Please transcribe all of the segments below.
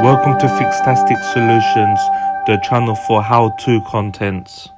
Welcome to FIXtastic Solutions, the channel for how-to contents.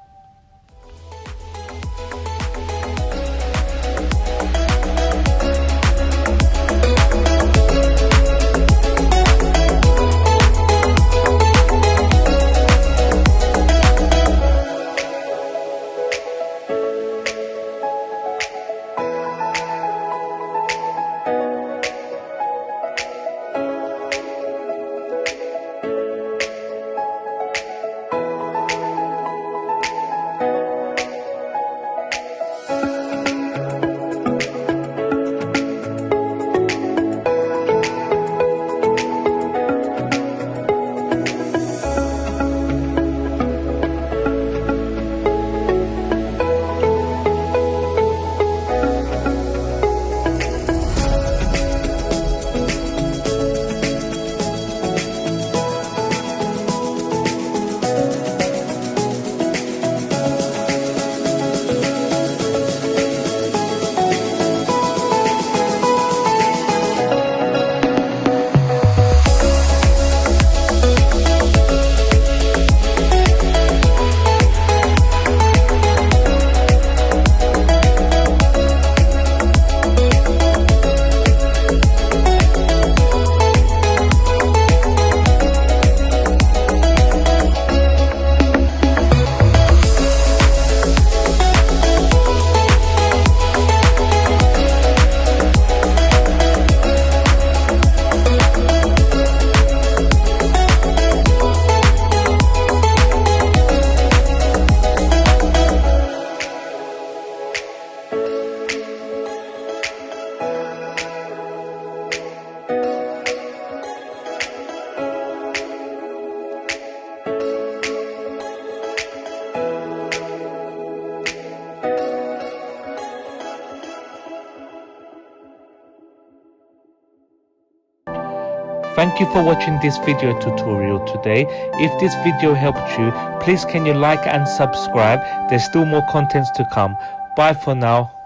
Thank you for watching this video tutorial today. If this video helped you, please can you like and subscribe. There's still more contents to come. Bye for now.